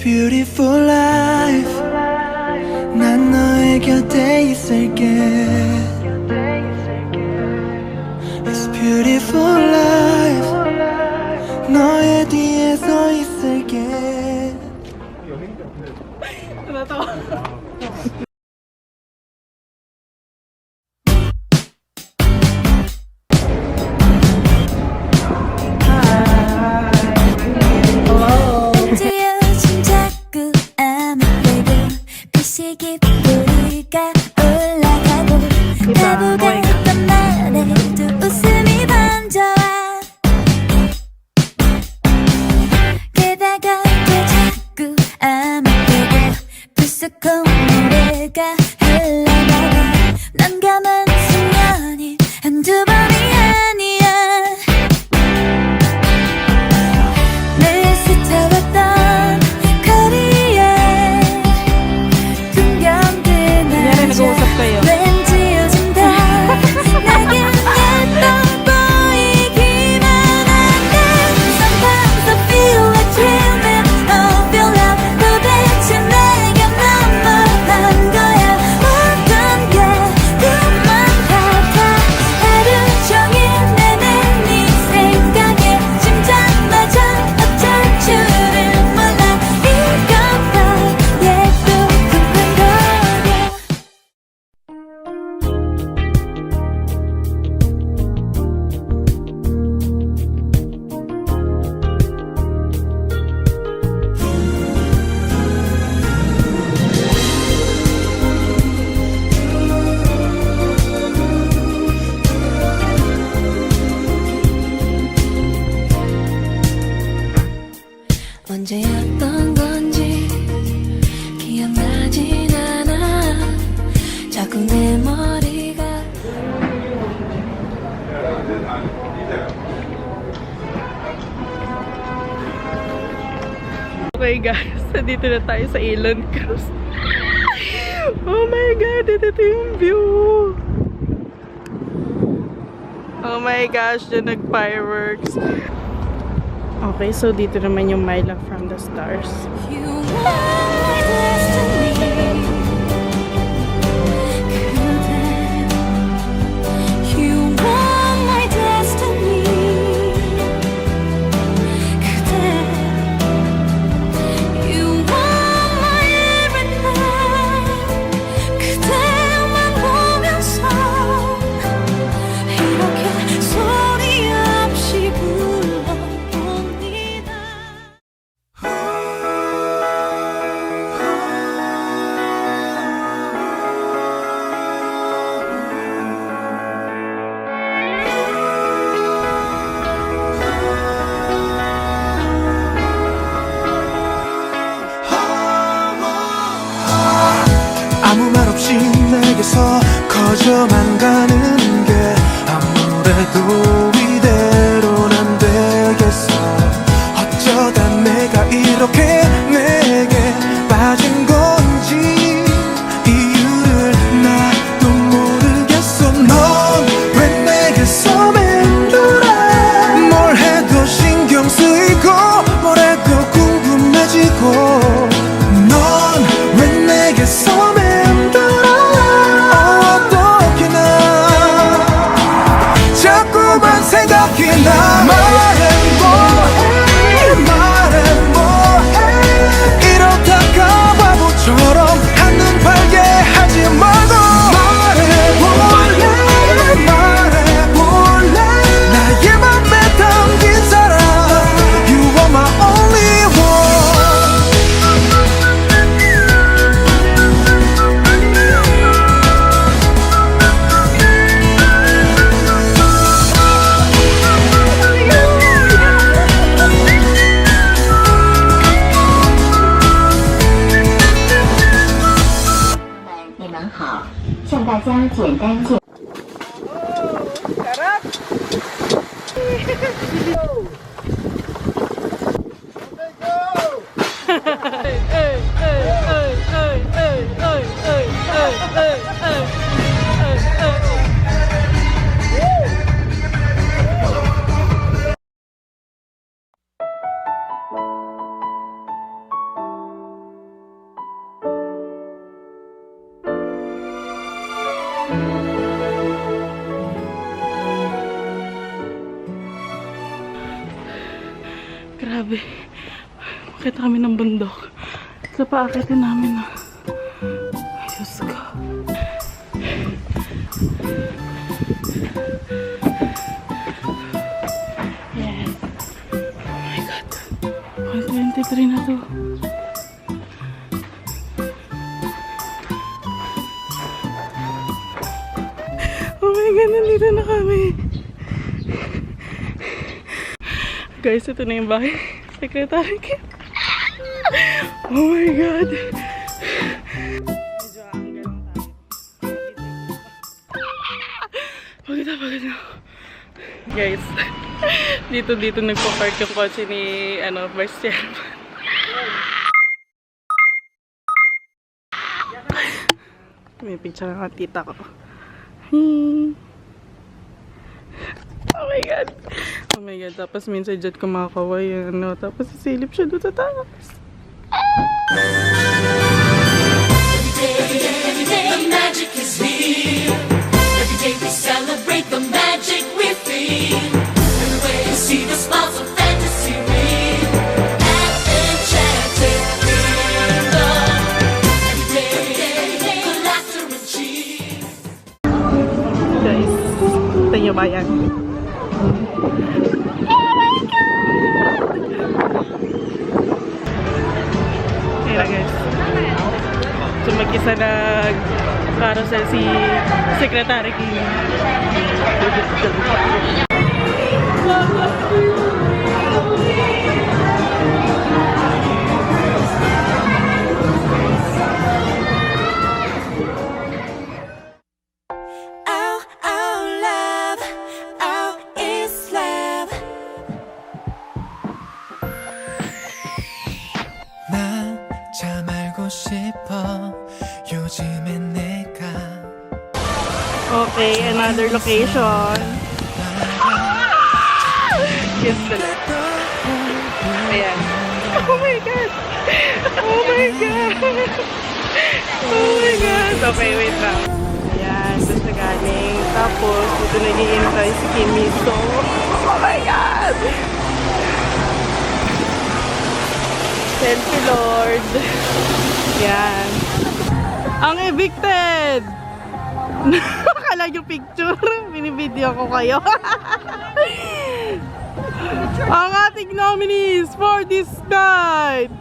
beautiful life. 난 너의 곁에 있을게. It's beautiful life. 너의 뒤에 서 있을게. 기쁘리가 올라가고 나보고 했던 말에도 웃음이 번져와 게다가 또 자꾸 아무데고 불쑥 콧노래가 흘러나와 난 가만 수면이 한두 번이 아니야 늘 스쳐왔던 왠지 요즘 다 나게 예뻐 보이기만 한데 Sometimes I feel like dreaming of your love 도대체 내가 너무한 거야 모든 게 꿈만 같아 하루 종일 내내 네 생각에 심장마저 어쩔 줄을 몰라 이것봐 얘도 쿵쿵거려 언제였던 건지 기억나진 않아 자꾸 내 머리가 Okay guys, dito na tayo sa Elon Cruise. Oh my god, ito yung view. Oh my gosh, dyan nag-fireworks. Okay, so dito naman yung My Love from the Stars. You are my destiny 그대 You are my destiny 그대 You are my everything 그대만 보면서 이렇게 소리 없이 불러봅니다 아무 말 없이 내게서 커져만 가는 게 아무래도 이대로는 안 되겠어 어쩌다 내가 이렇게 내게 빠진 건지 이유를 나도 모르겠어 넌 왜 내게서 맴돌아 뭘 해도 신경 쓰이고 뭘 해도 궁금해지고 넌 왜 내게서 맴돌아 어떻게 나 자꾸만 생각이 나 말해 뭐해 말해 뭐해 이러다가 바보처럼 한눈 팔게 하지 말고 말해볼래 말해볼래 나의 맘에 담긴 사람 You are my only one Akit kami ng bundok. Sa paakitin namin na. Ay, Diyos ko. Yes. Oh my God. 123 na to. Oh my God, nandito na kami. Guys, ito na yung bahay. Secretary Kim. Oh my God. Medyo anggal lang tayo. Pagod na. Guys, dito nagpo-park yung kotse ni Vice Chairman. May picture ng tita ko. Oh my God. Oh my God. Tapos minsan dyan kumakaway. Tapos sisilip siya doon sa taas. Every day the magic is real. Every day we celebrate the magic we feel. Everywhere you see the smiles of fantasy real. And enchanted kingdom. Every day the laughter and cheer. Guys, ito nyo ba yan? Kaya guys. So mag-isa nag-carousel si Secretary Kim. Our love, our is love. 난 참 알고 싶어 요즘엔 내가 Okay, another location. Kiss sila. Ayan. Oh my God! Oh my God! Oh my God! Okay, wait lang. Ayan, doon na galing. Tapos, dito nag-i-intay si Kim Miso. Oh my God! Selfie Lord. Yan. Ang evicted! Akala nyo picture. Binibideo ko kayo. Ang ating nominees for this night.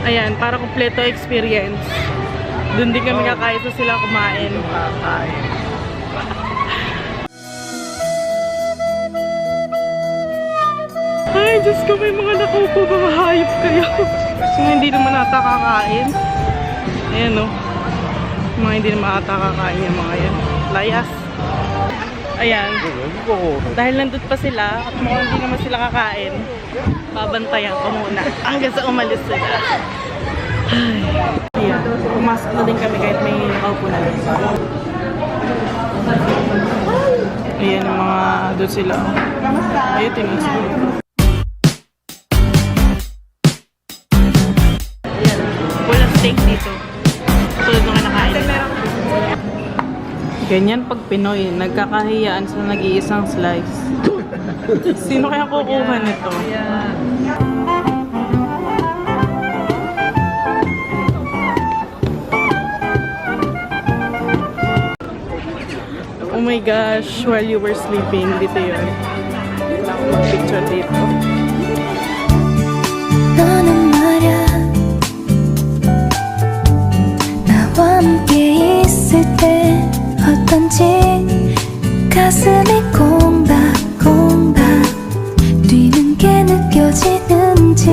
Ayan, para kompleto experience. Doon din kami kakain sa sila kumain. Ay, Diyos ko, may mga nakupo, mga hayop kayo. Mga hindi naman ata kakain. Ayan o. Mga hindi naman ata kakain yung mga yan. Layas. Ayan. Dahil nandun pa sila at mukhang hindi naman sila kakain, babantayan ko muna hanggang sa umalis sila. Ay. Ayan. Pumasok na din kami kahit may nakaupo na lang. Ayan yung mga doon sila. Ayun, tingnan sila. Walang steak dito. Tulad nung nakain. Ganyan pag Pinoy, nagkakahiyaan sa nag-iisang slice. Sino kaya kukuha nito? Oh my gosh, while you were sleeping, dito yun. Wala akong mag-picture dito. 너는 말야 나와 함께 있을 때 어떤지 가슴이 콩닥콩닥 뛰는 게 느껴지는지